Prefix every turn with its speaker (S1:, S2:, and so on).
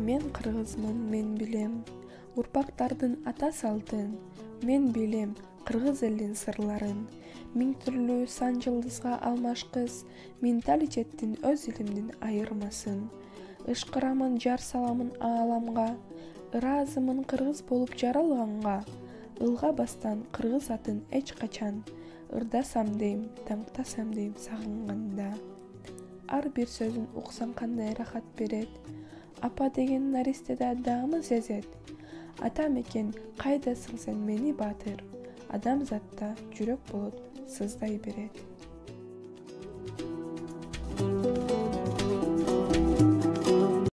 S1: Мен кыргызмын, мен билем урпактардын ата салтын, мен билем кыргыз элдин сырларын. Миң түрлүү сан жылдызга алмашкыз, менталитеттин өз илимдин айырмасын. Ышкырамын, жар саламын ааламга, ыраазымын кыргыз болуп жаралганга. Илга бастан кыргыз атын эч качан, ырдасам дейм, таңктасам дейм сагынганда. Ар бир сөзүн уксаң кандай рахат берет. Апа деген наристеде даамы сезет. Ата мекен кайдасың сен мени батыр, адамзатта жүрөк болот сыздай берет.